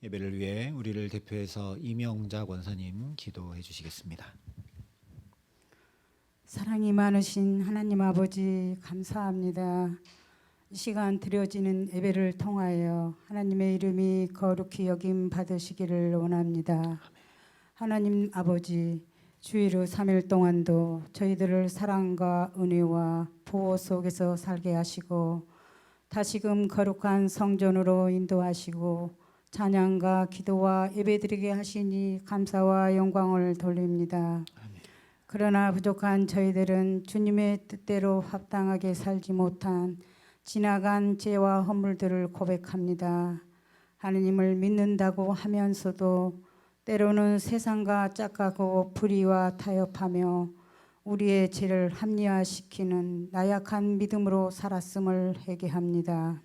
예배를 위해 우리를 대표해서 이명자 권사님 기도해 주시겠습니다. 사랑이 많으신 하나님 아버지 감사합니다. 이 시간 드려지는 예배를 통하여 하나님의 이름이 거룩히 여김 받으시기를 원합니다. 하나님 아버지, 주일후 3일 동안도 저희들을 사랑과 은혜와 보호 속에서 살게 하시고 다시금 거룩한 성전으로 인도하시고 찬양과 기도와 예배드리게 하시니 감사와 영광을 돌립니다. 그러나 부족한 저희들은 주님의 뜻대로 합당하게 살지 못한 지나간 죄와 허물들을 고백합니다. 하느님을 믿는다고 하면서도 때로는 세상과 짝하고 불의와 타협하며 우리의 죄를 합리화시키는 나약한 믿음으로 살았음을 회개합니다.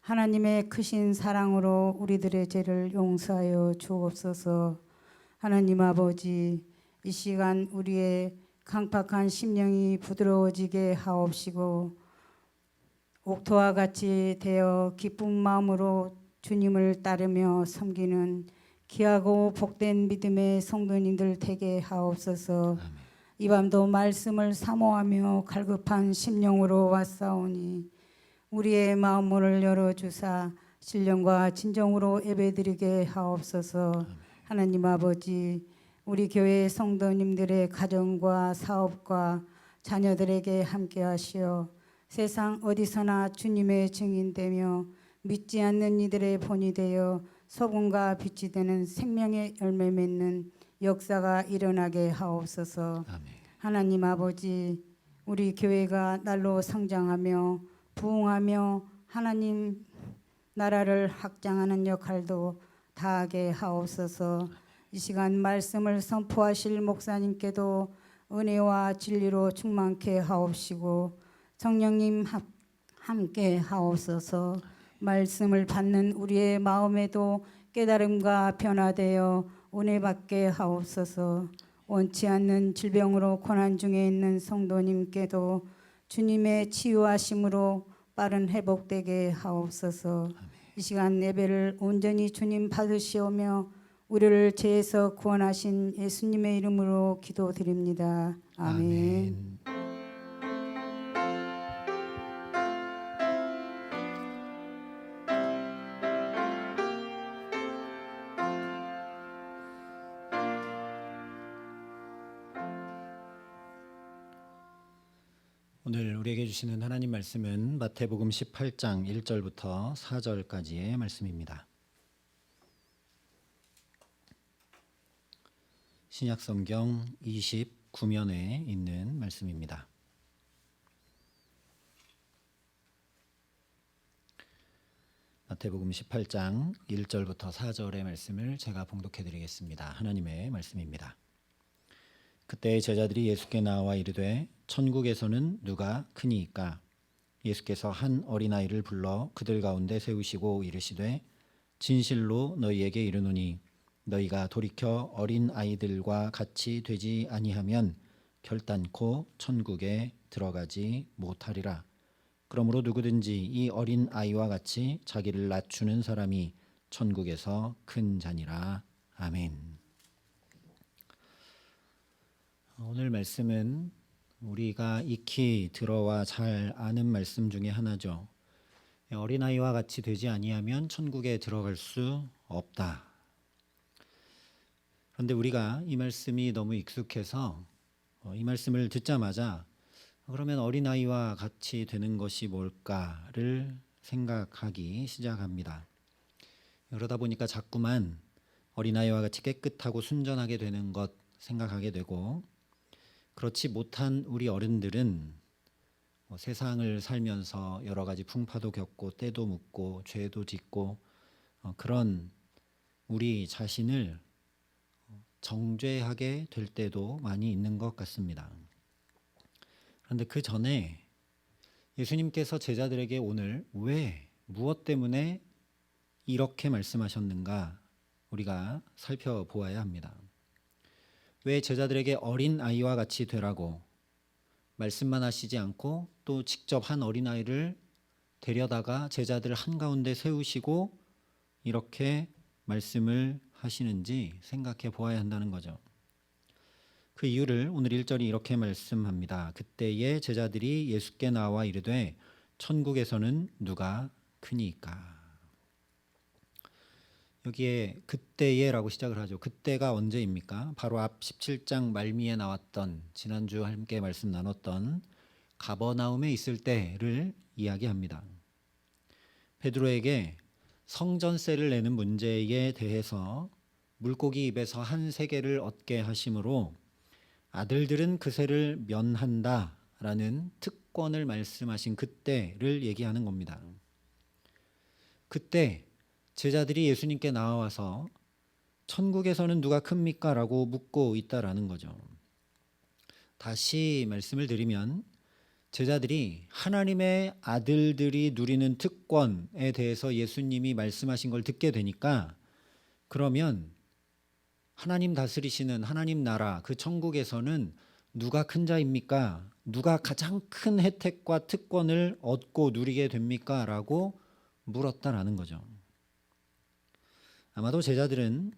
하나님의 크신 사랑으로 우리들의 죄를 용서하여 주옵소서. 하나님 아버지, 이 시간 우리의 강팍한 심령이 부드러워지게 하옵시고 옥토와 같이 되어 기쁜 마음으로 주님을 따르며 섬기는 귀하고 복된 믿음의 성도님들 되게 하옵소서. 이 밤도 말씀을 사모하며 갈급한 심령으로 왔사오니 우리의 마음문을 열어주사 신령과 진정으로 예배드리게 하옵소서. 하나님 아버지, 우리 교회 성도님들의 가정과 사업과 자녀들에게 함께 하시어 세상 어디서나 주님의 증인되며 믿지 않는 이들의 본이 되어 소금과 빛이 되는 생명의 열매 맺는 역사가 일어나게 하옵소서. 아멘. 하나님 아버지, 우리 교회가 날로 성장하며 부흥하며 하나님 나라를 확장하는 역할도 다하게 하옵소서. 이 시간 말씀을 선포하실 목사님께도 은혜와 진리로 충만케 하옵시고 성령님 함께 하옵소서. 말씀을 받는 우리의 마음에도 깨달음과 변화되어 은혜 받게 하옵소서. 원치 않는 질병으로 고난 중에 있는 성도님께도 주님의 치유하심으로 빠른 회복되게 하옵소서. 이 시간 예배를 온전히 주님 받으시오며 우리를 죄에서 구원하신 예수님의 이름으로 기도드립니다. 아멘. 오늘 우리에게 주시는 하나님 말씀은 마태복음 18장 1절부터 4절까지의 말씀입니다. 신약성경 29면에 있는 말씀입니다. 마태복음 18장 1절부터 4절의 말씀을 제가 봉독해 드리겠습니다. 하나님의 말씀입니다. 그때 제자들이 예수께 나와 이르되 천국에서는 누가 크니이까? 예수께서 한 어린아이를 불러 그들 가운데 세우시고 이르시되 진실로 너희에게 이르노니 너희가 돌이켜 어린아이들과 같이 되지 아니하면 결단코 천국에 들어가지 못하리라. 그러므로 누구든지 이 어린아이와 같이 자기를 낮추는 사람이 천국에서 큰 자니라. 아멘. 오늘 말씀은 우리가 익히 들어와 잘 아는 말씀 중에 하나죠. 어린아이와 같이 되지 아니하면 천국에 들어갈 수 없다. 그런데 우리가 이 말씀이 너무 익숙해서 이 말씀을 듣자마자 그러면 어린아이와 같이 되는 것이 뭘까를 생각하기 시작합니다. 그러다 보니까 자꾸만 어린아이와 같이 깨끗하고 순전하게 되는 것 생각하게 되고, 그렇지 못한 우리 어른들은 세상을 살면서 여러 가지 풍파도 겪고 때도 묻고 죄도 짓고 그런 우리 자신을 정죄하게 될 때도 많이 있는 것 같습니다. 그런데 그 전에 예수님께서 제자들에게 오늘 왜, 무엇 때문에 이렇게 말씀하셨는가 우리가 살펴보아야 합니다. 왜 제자들에게 어린아이와 같이 되라고 말씀만 하시지 않고 또 직접 한 어린아이를 데려다가 제자들 한가운데 세우시고 이렇게 말씀을 하시는지 생각해 보아야 한다는 거죠. 그 이유를 오늘 1절이 이렇게 말씀합니다. 그때에 제자들이 예수께 나와 이르되 천국에서는 누가 크니까. 여기에 그때에라고 시작을 하죠. 그때가 언제입니까? 바로 앞 17장 말미에 나왔던, 지난주 함께 말씀 나눴던 가버나움에 있을 때를 이야기합니다. 베드로에게 성전세를 내는 문제에 대해서 물고기 입에서 한 세겔을 얻게 하심으로 아들들은 그 세를 면한다라는 특권을 말씀하신 그때를 얘기하는 겁니다. 그때 제자들이 예수님께 나와서 천국에서는 누가 큽니까? 라고 묻고 있다라는 거죠. 다시 말씀을 드리면 제자들이 하나님의 아들들이 누리는 특권에 대해서 예수님이 말씀하신 걸 듣게 되니까, 그러면 하나님 다스리시는 하나님 나라 그 천국에서는 누가 큰 자입니까? 누가 가장 큰 혜택과 특권을 얻고 누리게 됩니까? 라고 물었다라는 거죠. 아마도 제자들은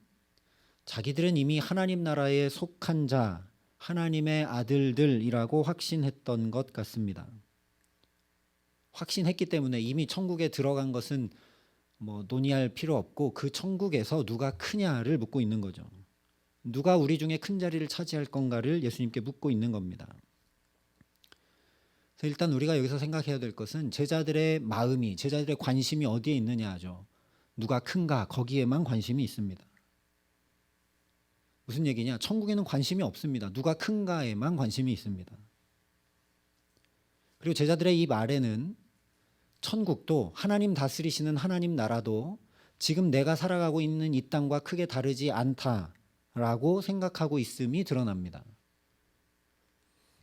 자기들은 이미 하나님 나라에 속한 자, 하나님의 아들들이라고 확신했던 것 같습니다. 확신했기 때문에 이미 천국에 들어간 것은 논의할 필요 없고, 그 천국에서 누가 크냐를 묻고 있는 거죠. 누가 우리 중에 큰 자리를 차지할 건가를 예수님께 묻고 있는 겁니다. 그래서 일단 우리가 여기서 생각해야 될 것은 제자들의 마음이, 제자들의 관심이 어디에 있느냐죠. 누가 큰가, 거기에만 관심이 있습니다. 무슨 얘기냐? 천국에는 관심이 없습니다. 누가 큰가에만 관심이 있습니다. 그리고 제자들의 이 말에는 천국도, 하나님 다스리시는 하나님 나라도 지금 내가 살아가고 있는 이 땅과 크게 다르지 않다라고 생각하고 있음이 드러납니다.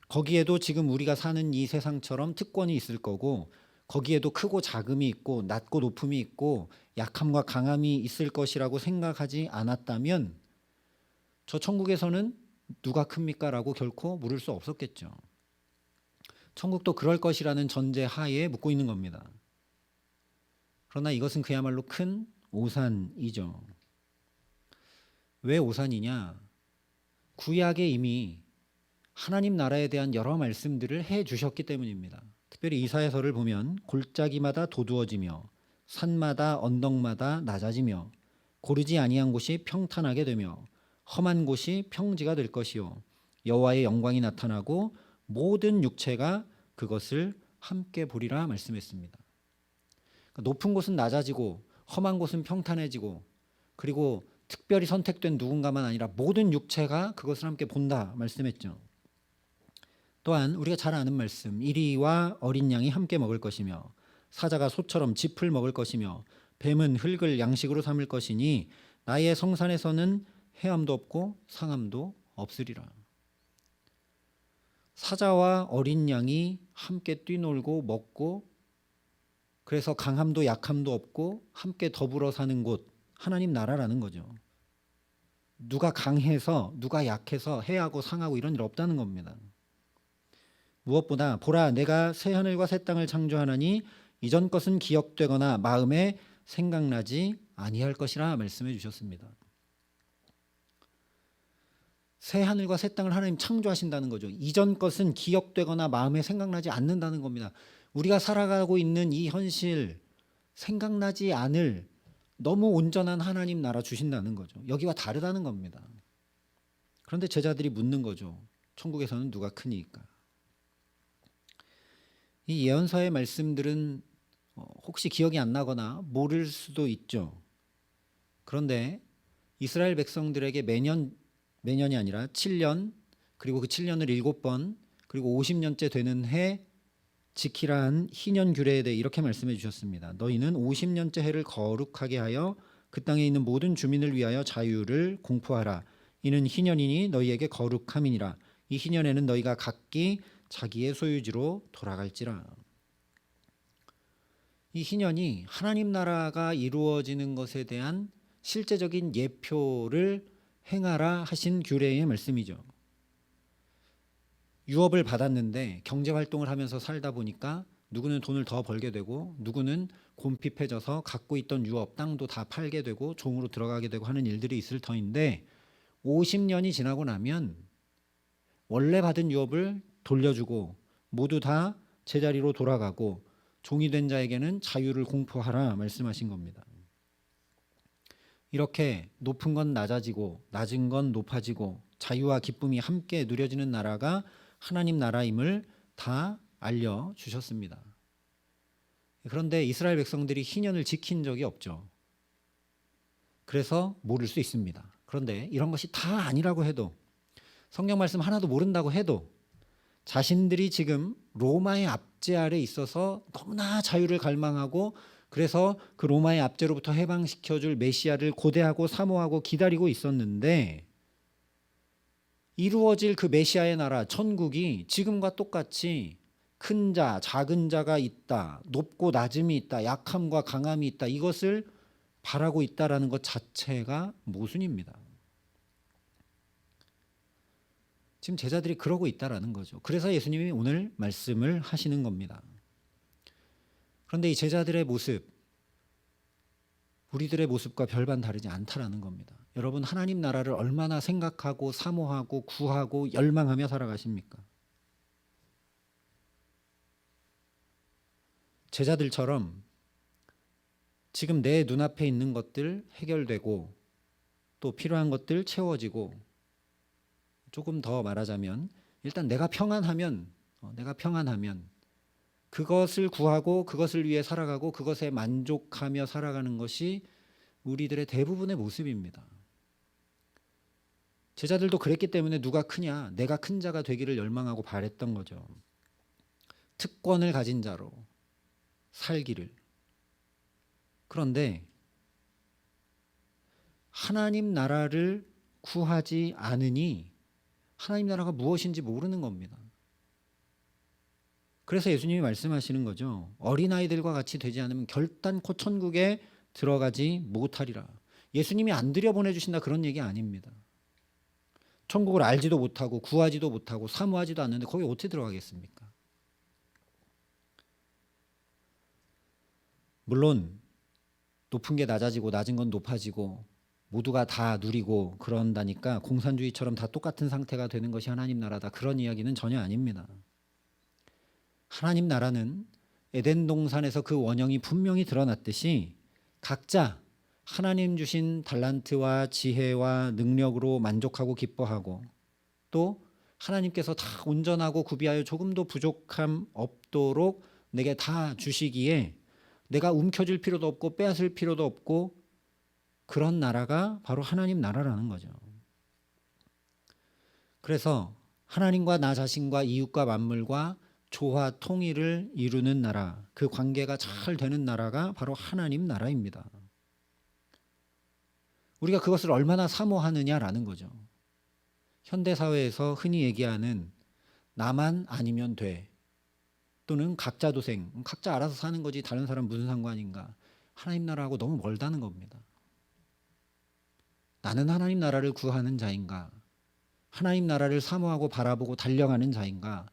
거기에도 지금 우리가 사는 이 세상처럼 특권이 있을 거고, 거기에도 크고 작음이 있고 낮고 높음이 있고 약함과 강함이 있을 것이라고 생각하지 않았다면 저 천국에서는 누가 큽니까? 라고 결코 물을 수 없었겠죠. 천국도 그럴 것이라는 전제 하에 묻고 있는 겁니다. 그러나 이것은 그야말로 큰 오산이죠. 왜 오산이냐? 구약에 이미 하나님 나라에 대한 여러 말씀들을 해 주셨기 때문입니다. 특별히 이사야서를 보면 골짜기마다 도두어지며 산마다 언덕마다 낮아지며 고르지 아니한 곳이 평탄하게 되며 험한 곳이 평지가 될 것이요 여호와의 영광이 나타나고 모든 육체가 그것을 함께 보리라 말씀했습니다. 높은 곳은 낮아지고 험한 곳은 평탄해지고, 그리고 특별히 선택된 누군가만 아니라 모든 육체가 그것을 함께 본다 말씀했죠. 또한 우리가 잘 아는 말씀, 이리와 어린 양이 함께 먹을 것이며 사자가 소처럼 짚을 먹을 것이며 뱀은 흙을 양식으로 삼을 것이니 나의 성산에서는 해함도 없고 상함도 없으리라. 사자와 어린 양이 함께 뛰놀고 먹고, 그래서 강함도 약함도 없고 함께 더불어 사는 곳, 하나님 나라라는 거죠. 누가 강해서 누가 약해서 해하고 상하고 이런 일 없다는 겁니다. 무엇보다 보라, 내가 새 하늘과 새 땅을 창조하나니 이전 것은 기억되거나 마음에 생각나지 아니할 것이라 말씀해 주셨습니다. 새 하늘과 새 땅을 하나님 창조하신다는 거죠. 이전 것은 기억되거나 마음에 생각나지 않는다는 겁니다. 우리가 살아가고 있는 이 현실, 생각나지 않을 너무 온전한 하나님 나라 주신다는 거죠. 여기와 다르다는 겁니다. 그런데 제자들이 묻는 거죠. 천국에서는 누가 크니까. 이 예언서의 말씀들은 혹시 기억이 안 나거나 모를 수도 있죠. 그런데 이스라엘 백성들에게 매년이 아니라 7년, 그리고 그 7년을 7번, 그리고 50년째 되는 해 지키라 한 희년 규례에 대해 이렇게 말씀해 주셨습니다. 너희는 50년째 해를 거룩하게 하여 그 땅에 있는 모든 주민을 위하여 자유를 공포하라. 이는 희년이니 너희에게 거룩함이니라. 이 희년에는 너희가 각기 자기의 소유지로 돌아갈지라. 이 희년이 하나님 나라가 이루어지는 것에 대한 실제적인 예표를 행하라 하신 규례의 말씀이죠. 유업을 받았는데 경제활동을 하면서 살다 보니까 누구는 돈을 더 벌게 되고 누구는 곤핍해져서 갖고 있던 유업, 땅도 다 팔게 되고 종으로 들어가게 되고 하는 일들이 있을 터인데 50년이 지나고 나면 원래 받은 유업을 돌려주고 모두 다 제자리로 돌아가고 종이 된 자에게는 자유를 공포하라 말씀하신 겁니다. 이렇게 높은 건 낮아지고 낮은 건 높아지고 자유와 기쁨이 함께 누려지는 나라가 하나님 나라임을 다 알려주셨습니다. 그런데 이스라엘 백성들이 희년을 지킨 적이 없죠. 그래서 모를 수 있습니다. 그런데 이런 것이 다 아니라고 해도 성경 말씀 하나도 모른다고 해도 자신들이 지금 로마의 압제 아래 있어서 너무나 자유를 갈망하고 그래서 그 로마의 압제로부터 해방시켜줄 메시아를 고대하고 사모하고 기다리고 있었는데 이루어질 그 메시아의 나라 천국이 지금과 똑같이 큰 자, 작은 자가 있다, 높고 낮음이 있다, 약함과 강함이 있다, 이것을 바라고 있다라는 것 자체가 모순입니다. 지금 제자들이 그러고 있다라는 거죠. 그래서 예수님이 오늘 말씀을 하시는 겁니다. 그런데 이 제자들의 모습, 우리들의 모습과 별반 다르지 않다라는 겁니다. 여러분, 하나님 나라를 얼마나 생각하고 사모하고 구하고 열망하며 살아가십니까? 제자들처럼 지금 내 눈앞에 있는 것들 해결되고 또 필요한 것들 채워지고 조금 더 말하자면 일단 내가 평안하면 그것을 구하고 그것을 위해 살아가고 그것에 만족하며 살아가는 것이 우리들의 대부분의 모습입니다. 제자들도 그랬기 때문에 누가 크냐, 내가 큰 자가 되기를 열망하고 바랬던 거죠. 특권을 가진 자로 살기를. 그런데 하나님 나라를 구하지 않으니 하나님 나라가 무엇인지 모르는 겁니다. 그래서 예수님이 말씀하시는 거죠. 어린아이들과 같이 되지 않으면 결단코 천국에 들어가지 못하리라. 예수님이 안 들여보내주신다 그런 얘기 아닙니다. 천국을 알지도 못하고 구하지도 못하고 사모하지도 않는데 거기 어떻게 들어가겠습니까? 물론 높은 게 낮아지고 낮은 건 높아지고 모두가 다 누리고 그런다니까 공산주의처럼 다 똑같은 상태가 되는 것이 하나님 나라다. 그런 이야기는 전혀 아닙니다. 하나님 나라는 에덴 동산에서 그 원형이 분명히 드러났듯이 각자 하나님 주신 달란트와 지혜와 능력으로 만족하고 기뻐하고 또 하나님께서 다 온전하고 구비하여 조금도 부족함 없도록 내게 다 주시기에 내가 움켜쥘 필요도 없고 빼앗을 필요도 없고 그런 나라가 바로 하나님 나라라는 거죠. 그래서 하나님과 나 자신과 이웃과 만물과 조화 통일을 이루는 나라, 그 관계가 잘 되는 나라가 바로 하나님 나라입니다. 우리가 그것을 얼마나 사모하느냐라는 거죠. 현대사회에서 흔히 얘기하는 나만 아니면 돼 또는 각자 도생, 각자 알아서 사는 거지 다른 사람 무슨 상관인가. 하나님 나라하고 너무 멀다는 겁니다. 나는 하나님 나라를 구하는 자인가? 하나님 나라를 사모하고 바라보고 달려가는 자인가?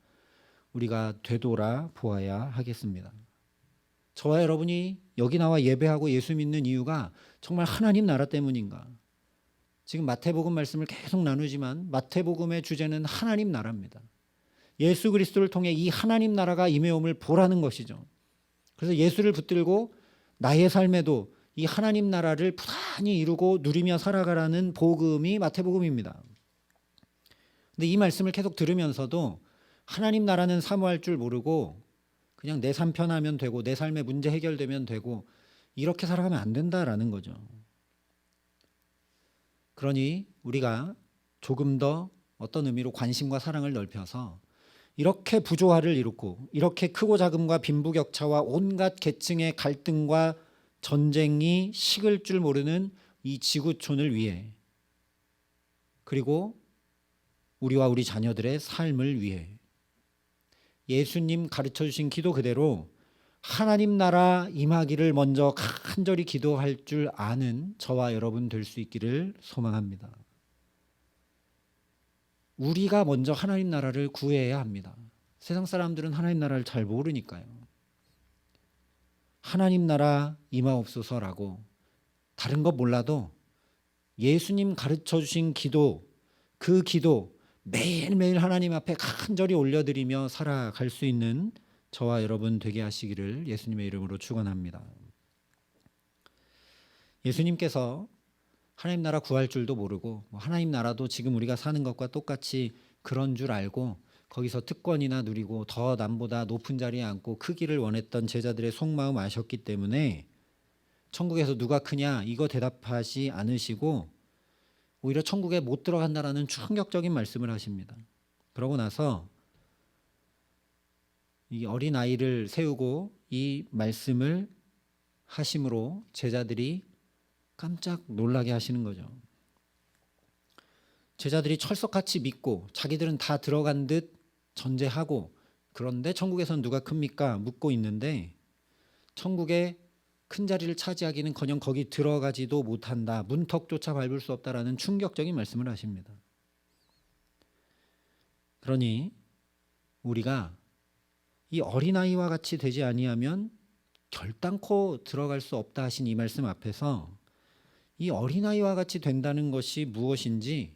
우리가 되돌아 보아야 하겠습니다. 저와 여러분이 여기 나와 예배하고 예수 믿는 이유가 정말 하나님 나라 때문인가? 지금 마태복음 말씀을 계속 나누지만 마태복음의 주제는 하나님 나라입니다. 예수 그리스도를 통해 이 하나님 나라가 임해옴을 보라는 것이죠. 그래서 예수를 붙들고 나의 삶에도 이 하나님 나라를 부단히 이루고 누리며 살아가라는 복음이 마태복음입니다. 근데 이 말씀을 계속 들으면서도 하나님 나라는 사모할 줄 모르고 그냥 내 삶 편하면 되고 내 삶의 문제 해결되면 되고 이렇게 살아가면 안 된다라는 거죠. 그러니 우리가 조금 더 어떤 의미로 관심과 사랑을 넓혀서 이렇게 부조화를 이루고 이렇게 크고 작음과 빈부격차와 온갖 계층의 갈등과 전쟁이 식을 줄 모르는 이 지구촌을 위해 그리고 우리와 우리 자녀들의 삶을 위해 예수님 가르쳐 주신 기도 그대로 하나님 나라 임하기를 먼저 간절히 기도할 줄 아는 저와 여러분 될 수 있기를 소망합니다. 우리가 먼저 하나님 나라를 구해야 합니다. 세상 사람들은 하나님 나라를 잘 모르니까요. 하나님 나라 임하옵소서라고 다른 것 몰라도 예수님 가르쳐 주신 기도, 그 기도 매일매일 하나님 앞에 간절히 올려드리며 살아갈 수 있는 저와 여러분 되게 하시기를 예수님의 이름으로 축원합니다. 예수님께서 하나님 나라 구할 줄도 모르고 하나님 나라도 지금 우리가 사는 것과 똑같이 그런 줄 알고 거기서 특권이나 누리고 더 남보다 높은 자리에 앉고 크기를 원했던 제자들의 속마음 아셨기 때문에 천국에서 누가 크냐 이거 대답하지 않으시고 오히려 천국에 못 들어간다라는 충격적인 말씀을 하십니다. 그러고 나서 이 어린아이를 세우고 이 말씀을 하심으로 제자들이 깜짝 놀라게 하시는 거죠. 제자들이 철석같이 믿고 자기들은 다 들어간 듯 전제하고 그런데 천국에서는 누가 큽니까? 묻고 있는데 천국에 큰 자리를 차지하기는커녕 거기 들어가지도 못한다. 문턱조차 밟을 수 없다라는 충격적인 말씀을 하십니다. 그러니 우리가 이 어린아이와 같이 되지 아니하면 결단코 들어갈 수 없다 하신 이 말씀 앞에서 이 어린아이와 같이 된다는 것이 무엇인지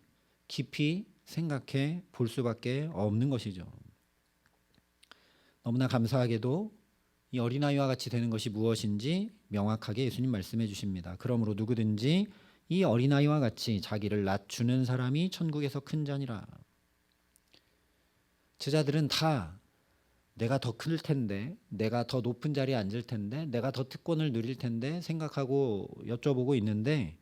깊이 생각해 볼 수밖에 없는 것이죠. 너무나 감사하게도 이 어린아이와 같이 되는 것이 무엇인지 명확하게 예수님 말씀해 주십니다. 그러므로 누구든지 이 어린아이와 같이 자기를 낮추는 사람이 천국에서 큰 자니라. 제자들은 다 내가 더 클 텐데, 내가 더 높은 자리에 앉을 텐데, 내가 더 특권을 누릴 텐데 생각하고 여쭤보고 있는데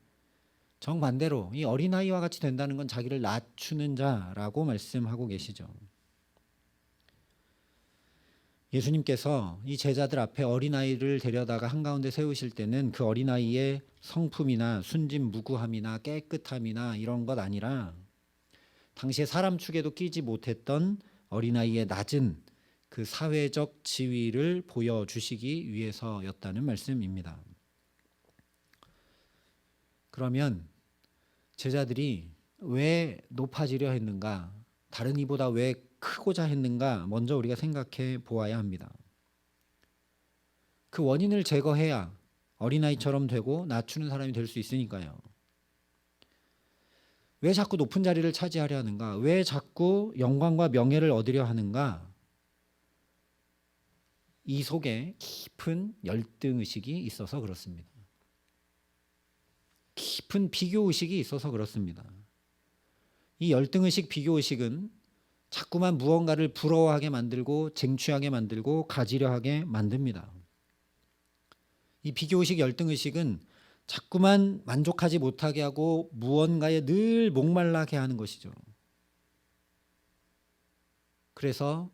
정반대로 이 어린아이와 같이 된다는 건 자기를 낮추는 자라고 말씀하고 계시죠. 예수님께서 이 제자들 앞에 어린아이를 데려다가 한가운데 세우실 때는 그 어린아이의 성품이나 순진무구함이나 깨끗함이나 이런 것 아니라 당시에 사람 축에도 끼지 못했던 어린아이의 낮은 그 사회적 지위를 보여주시기 위해서였다는 말씀입니다. 그러면 제자들이 왜 높아지려 했는가? 다른 이보다 왜 크고자 했는가? 먼저 우리가 생각해 보아야 합니다. 그 원인을 제거해야 어린아이처럼 되고 낮추는 사람이 될 수 있으니까요. 왜 자꾸 높은 자리를 차지하려 하는가? 왜 자꾸 영광과 명예를 얻으려 하는가? 이 속에 깊은 열등의식이 있어서 그렇습니다. 깊은 비교의식이 있어서 그렇습니다. 이 열등의식, 비교의식은 자꾸만 무언가를 부러워하게 만들고 쟁취하게 만들고 가지려 하게 만듭니다. 이 비교의식, 열등의식은 자꾸만 만족하지 못하게 하고 무언가에 늘 목말라게 하는 것이죠. 그래서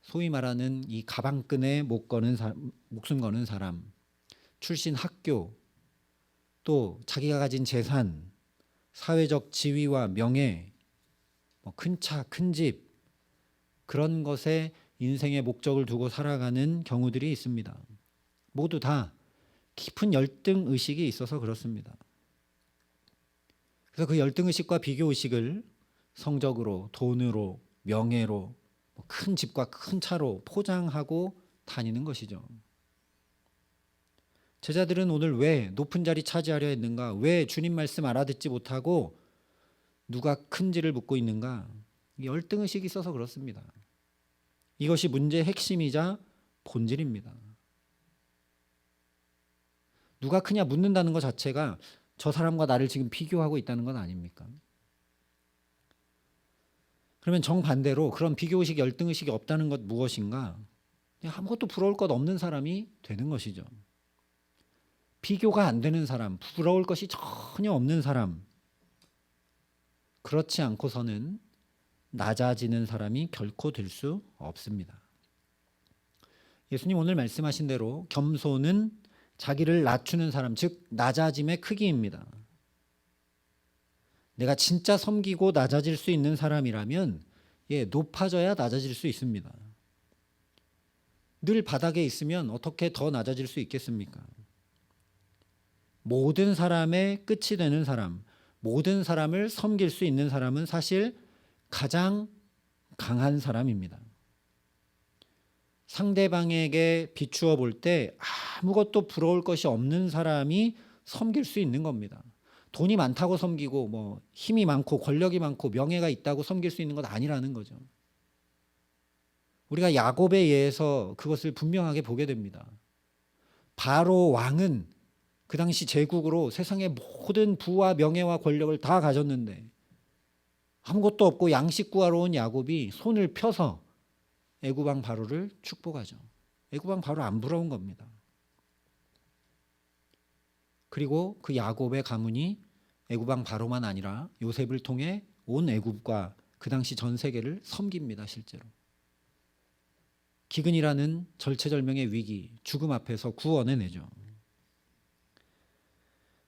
소위 말하는 이 가방끈에 목숨 거는 사람, 출신 학교, 또 자기가 가진 재산, 사회적 지위와 명예, 큰 차, 큰 집, 그런 것에 인생의 목적을 두고 살아가는 경우들이 있습니다. 모두 다 깊은 열등의식이 있어서 그렇습니다. 그래서 그 열등의식과 비교의식을 성적으로, 돈으로, 명예로, 큰 집과 큰 차로 포장하고 다니는 것이죠. 제자들은 오늘 왜 높은 자리 차지하려 했는가? 왜 주님 말씀 알아듣지 못하고 누가 큰지를 묻고 있는가? 열등의식이 있어서 그렇습니다. 이것이 문제의 핵심이자 본질입니다. 누가 크냐 묻는다는 것 자체가 저 사람과 나를 지금 비교하고 있다는 건 아닙니까? 그러면 정반대로 그런 비교의식, 열등의식이 없다는 것 무엇인가? 아무것도 부러울 것 없는 사람이 되는 것이죠. 비교가 안 되는 사람, 부러울 것이 전혀 없는 사람, 그렇지 않고서는 낮아지는 사람이 결코 될 수 없습니다. 예수님 오늘 말씀하신 대로 겸손은 자기를 낮추는 사람, 즉 낮아짐의 크기입니다. 내가 진짜 섬기고 낮아질 수 있는 사람이라면 높아져야 낮아질 수 있습니다. 늘 바닥에 있으면 어떻게 더 낮아질 수 있겠습니까? 모든 사람의 끝이 되는 사람, 모든 사람을 섬길 수 있는 사람은 사실 가장 강한 사람입니다. 상대방에게 비추어 볼 때 아무것도 부러울 것이 없는 사람이 섬길 수 있는 겁니다. 돈이 많다고 섬기고 뭐 힘이 많고 권력이 많고 명예가 있다고 섬길 수 있는 것 아니라는 거죠. 우리가 야곱의 예에서 그것을 분명하게 보게 됩니다. 바로 왕은 그 당시 제국으로 세상의 모든 부와 명예와 권력을 다 가졌는데 아무것도 없고 양식 구하러 온 야곱이 손을 펴서 애굽 왕 바로를 축복하죠. 애굽 왕 바로 안 부러운 겁니다. 그리고 그 야곱의 가문이 애굽 왕 바로만 아니라 요셉을 통해 온 애굽과 그 당시 전 세계를 섬깁니다. 실제로. 기근이라는 절체절명의 위기, 죽음 앞에서 구원해내죠.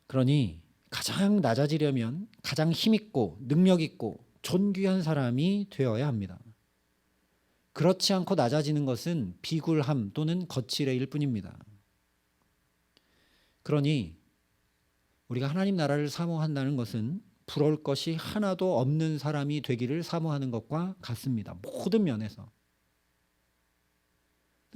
그러니 가장 낮아지려면 가장 힘있고 능력있고 존귀한 사람이 되어야 합니다. 그렇지 않고 낮아지는 것은 비굴함 또는 거칠애일 뿐입니다. 그러니 우리가 하나님 나라를 사모한다는 것은 부러울 것이 하나도 없는 사람이 되기를 사모하는 것과 같습니다. 모든 면에서.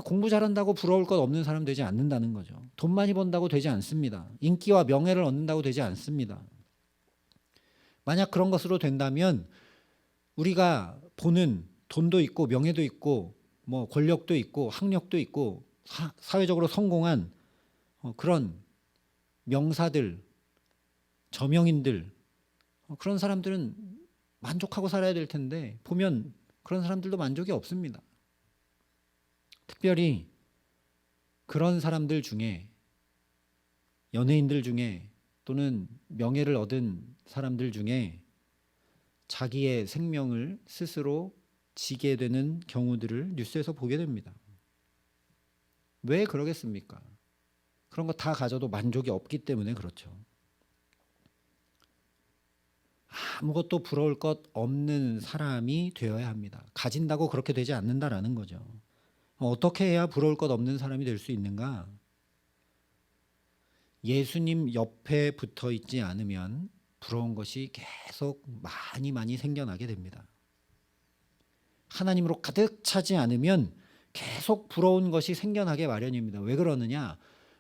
공부 잘한다고 부러울 것 없는 사람 되지 않는다는 거죠. 돈 많이 번다고 되지 않습니다. 인기와 명예를 얻는다고 되지 않습니다. 만약 그런 것으로 된다면 우리가 보는 돈도 있고 명예도 있고 뭐 권력도 있고 학력도 있고 사회적으로 성공한 그런 명사들, 저명인들 그런 사람들은 만족하고 살아야 될 텐데 보면 그런 사람들도 만족이 없습니다. 특별히 그런 사람들 중에 연예인들 중에 또는 명예를 얻은 사람들 중에 자기의 생명을 스스로 지게 되는 경우들을 뉴스에서 보게 됩니다. 왜 그러겠습니까? 그런 거 다 가져도 만족이 없기 때문에 그렇죠. 아무것도 부러울 것 없는 사람이 되어야 합니다. 가진다고 그렇게 되지 않는다라는 거죠. 어떻게 해야 부러울 것 없는 사람이 될 수 있는가? 예수님 옆에 붙어 있지 않으면 부러운 것이 계속 많이 생겨나게 됩니다. 하나님으로 가득 차지 않으면 계속 부러운 것이 생겨나게 마련입니다. 왜 그러느냐?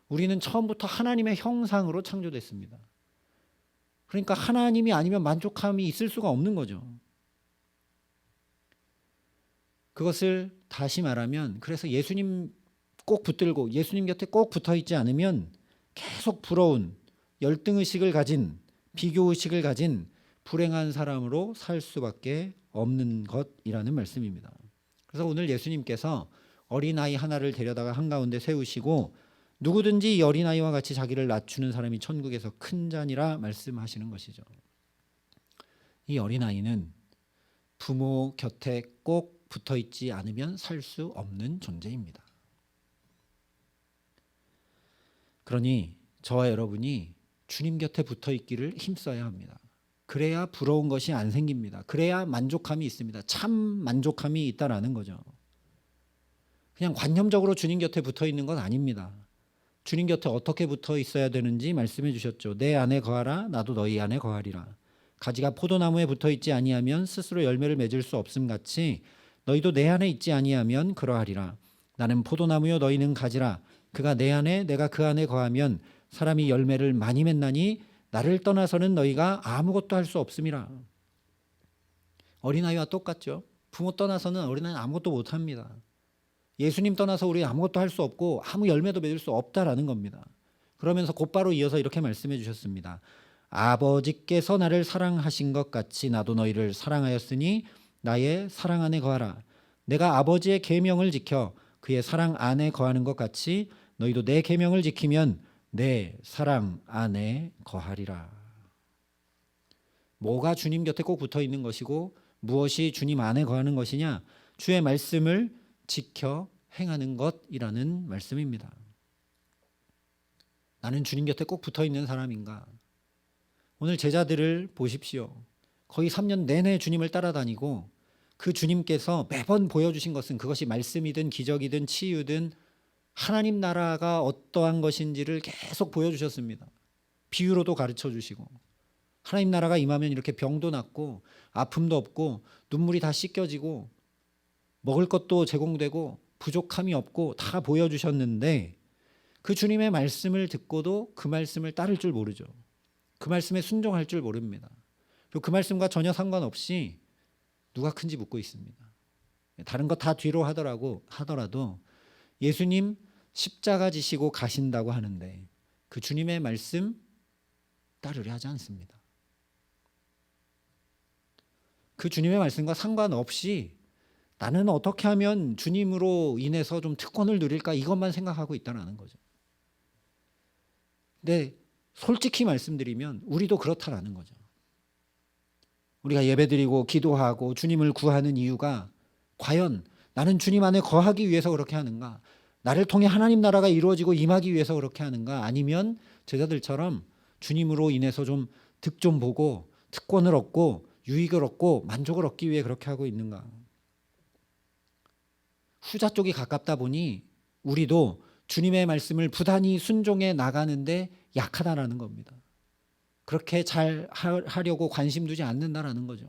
우리는 처음부터 하나님의 형상으로 창조됐습니다. 그러니까 하나님이 아니면 만족함이 있을 수가 없는 거죠. 그것을 다시 말하면 그래서 예수님 꼭 붙들고 예수님 곁에 꼭 붙어 있지 않으면 계속 부러운 열등의식을 가진 비교의식을 가진 불행한 사람으로 살 수밖에 없는 것이라는 말씀입니다. 그래서 오늘 예수님께서 어린아이 하나를 데려다가 한가운데 세우시고 누구든지 이 어린아이와 같이 자기를 낮추는 사람이 천국에서 큰 자니라 말씀하시는 것이죠. 이 어린아이는 부모 곁에 꼭 붙어 있지 않으면 살 수 없는 존재입니다. 그러니 저와 여러분이 주님 곁에 붙어 있기를 힘써야 합니다. 그래야 부러운 것이 안 생깁니다. 그래야 만족함이 있습니다. 참 만족함이 있다라는 거죠. 그냥 관념적으로 주님 곁에 붙어 있는 건 아닙니다. 주님 곁에 어떻게 붙어 있어야 되는지 말씀해 주셨죠. 내 안에 거하라 나도 너희 안에 거하리라. 가지가 포도나무에 붙어 있지 아니하면 스스로 열매를 맺을 수 없음 같이 너희도 내 안에 있지 아니하면 그러하리라. 나는 포도나무요 너희는 가지라. 그가 내 안에 내가 그 안에 거하면 사람이 열매를 많이 맺나니 나를 떠나서는 너희가 아무것도 할 수 없음이라. 어린아이와 똑같죠. 부모 떠나서는 어린아이는 아무것도 못합니다. 예수님 떠나서 우리 아무것도 할 수 없고 아무 열매도 맺을 수 없다라는 겁니다. 그러면서 곧바로 이어서 이렇게 말씀해 주셨습니다. 아버지께서 나를 사랑하신 것 같이 나도 너희를 사랑하였으니 나의 사랑 안에 거하라. 내가 아버지의 계명을 지켜 그의 사랑 안에 거하는 것 같이 너희도 내 계명을 지키면 내 사랑 안에 거하리라. 뭐가 주님 곁에 꼭 붙어 있는 것이고 무엇이 주님 안에 거하는 것이냐? 주의 말씀을 지켜 행하는 것이라는 말씀입니다. 나는 주님 곁에 꼭 붙어 있는 사람인가? 오늘 제자들을 보십시오. 거의 3년 내내 주님을 따라다니고 그 주님께서 매번 보여주신 것은 그것이 말씀이든 기적이든 치유든 하나님 나라가 어떠한 것인지를 계속 보여주셨습니다. 비유로도 가르쳐 주시고 하나님 나라가 임하면 이렇게 병도 낫고 아픔도 없고 눈물이 다 씻겨지고 먹을 것도 제공되고 부족함이 없고 다 보여주셨는데 그 주님의 말씀을 듣고도 그 말씀을 따를 줄 모르죠. 그 말씀에 순종할 줄 모릅니다. 그리고 그 말씀과 전혀 상관없이 누가 큰지 묻고 있습니다. 다른 거 다 뒤로 하더라도 예수님 십자가 지시고 가신다고 하는데 그 주님의 말씀 따르려 하지 않습니다. 그 주님의 말씀과 상관없이 나는 어떻게 하면 주님으로 인해서 좀 특권을 누릴까 이것만 생각하고 있다는 거죠. 근데 솔직히 말씀드리면 우리도 그렇다라는 거죠. 우리가 예배드리고 기도하고 주님을 구하는 이유가 과연 나는 주님 안에 거하기 위해서 그렇게 하는가? 나를 통해 하나님 나라가 이루어지고 임하기 위해서 그렇게 하는가? 아니면 제자들처럼 주님으로 인해서 좀 득 좀 보고 특권을 얻고 유익을 얻고 만족을 얻기 위해 그렇게 하고 있는가? 후자 쪽이 가깝다 보니 우리도 주님의 말씀을 부단히 순종해 나가는데 약하다라는 겁니다. 그렇게 잘 하려고 관심 두지 않는다라는 거죠.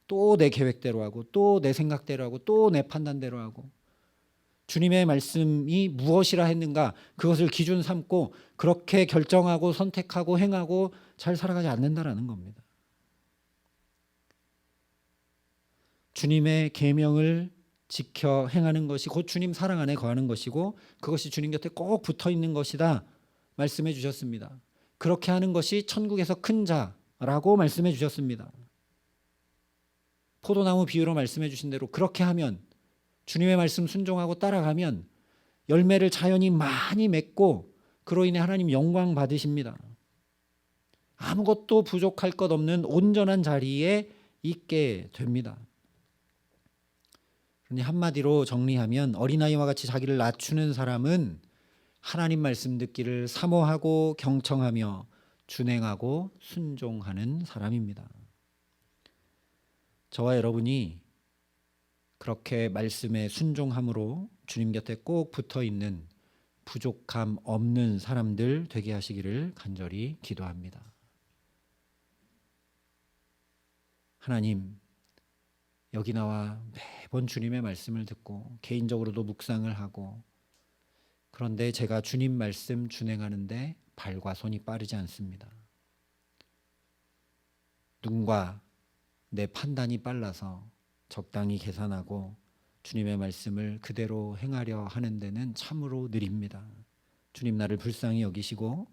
또 내 계획대로 하고 또 내 생각대로 하고 또 내 판단대로 하고 주님의 말씀이 무엇이라 했는가 그것을 기준 삼고 그렇게 결정하고 선택하고 행하고 잘 살아가지 않는다라는 겁니다. 주님의 계명을 지켜 행하는 것이 곧 주님 사랑 안에 거하는 것이고 그것이 주님 곁에 꼭 붙어 있는 것이다 말씀해 주셨습니다. 그렇게 하는 것이 천국에서 큰 자라고 말씀해 주셨습니다. 포도나무 비유로 말씀해 주신 대로 그렇게 하면 주님의 말씀 순종하고 따라가면 열매를 자연히 많이 맺고 그로 인해 하나님 영광 받으십니다. 아무것도 부족할 것 없는 온전한 자리에 있게 됩니다. 그러니 한마디로 정리하면 어린아이와 같이 자기를 낮추는 사람은 하나님 말씀 듣기를 사모하고 경청하며 준행하고 순종하는 사람입니다. 저와 여러분이 그렇게 말씀에 순종함으로 주님 곁에 꼭 붙어 있는 부족함 없는 사람들 되게 하시기를 간절히 기도합니다. 하나님, 여기 나와 매번 주님의 말씀을 듣고 개인적으로도 묵상을 하고 그런데 제가 주님 말씀 준행하는데 발과 손이 빠르지 않습니다. 눈과 내 판단이 빨라서 적당히 계산하고 주님의 말씀을 그대로 행하려 하는 데는 참으로 느립니다. 주님 나를 불쌍히 여기시고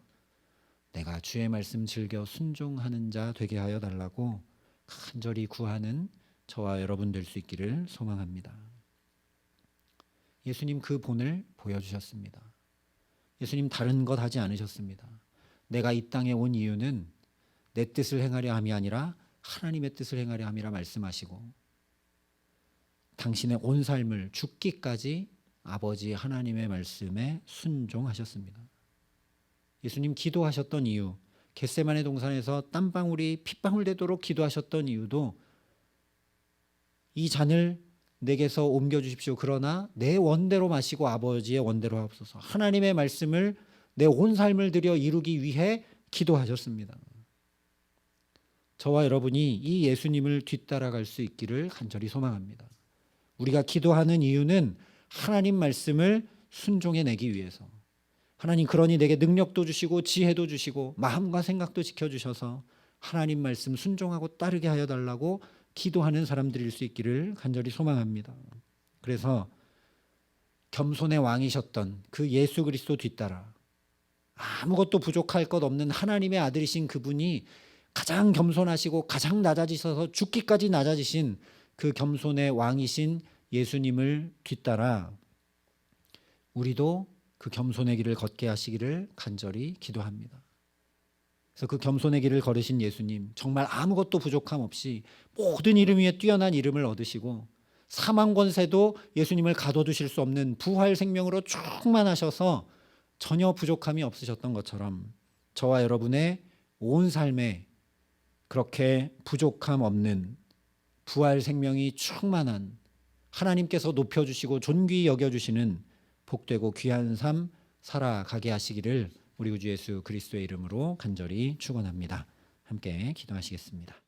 내가 주의 말씀 즐겨 순종하는 자 되게 하여 달라고 간절히 구하는 저와 여러분 될 수 있기를 소망합니다. 예수님 그 본을 보여주셨습니다. 예수님 다른 것 하지 않으셨습니다. 내가 이 땅에 온 이유는 내 뜻을 행하려 함이 아니라 하나님의 뜻을 행하려 함이라 말씀하시고 당신의 온 삶을 죽기까지 아버지 하나님의 말씀에 순종하셨습니다. 예수님 기도하셨던 이유, 겟세마네 동산에서 땀방울이 핏방울 되도록 기도하셨던 이유도 이 잔을 내게서 옮겨주십시오. 그러나 내 원대로 마시고 아버지의 원대로 하옵소서. 하나님의 말씀을 내 온 삶을 들여 이루기 위해 기도하셨습니다. 저와 여러분이 이 예수님을 뒤따라갈 수 있기를 간절히 소망합니다. 우리가 기도하는 이유는 하나님 말씀을 순종해내기 위해서 하나님 그러니 내게 능력도 주시고 지혜도 주시고 마음과 생각도 지켜주셔서 하나님 말씀 순종하고 따르게 하여 달라고 기도하는 사람들일 수 있기를 간절히 소망합니다. 그래서 겸손의 왕이셨던 그 예수 그리스도 뒤따라 아무것도 부족할 것 없는 하나님의 아들이신 그분이 가장 겸손하시고 가장 낮아지셔서 죽기까지 낮아지신 그 겸손의 왕이신 예수님을 뒤따라 우리도 그 겸손의 길을 걷게 하시기를 간절히 기도합니다. 그래서 그 겸손의 길을 걸으신 예수님 정말 아무것도 부족함 없이 모든 이름 위에 뛰어난 이름을 얻으시고 사망 권세도 예수님을 가둬두실 수 없는 부활 생명으로 충만하셔서 전혀 부족함이 없으셨던 것처럼 저와 여러분의 온 삶에 그렇게 부족함 없는 부활 생명이 충만한 하나님께서 높여주시고 존귀히 여겨주시는 복되고 귀한 삶 살아가게 하시기를 우리 구주 예수 그리스도의 이름으로 간절히 축원합니다. 함께 기도하시겠습니다.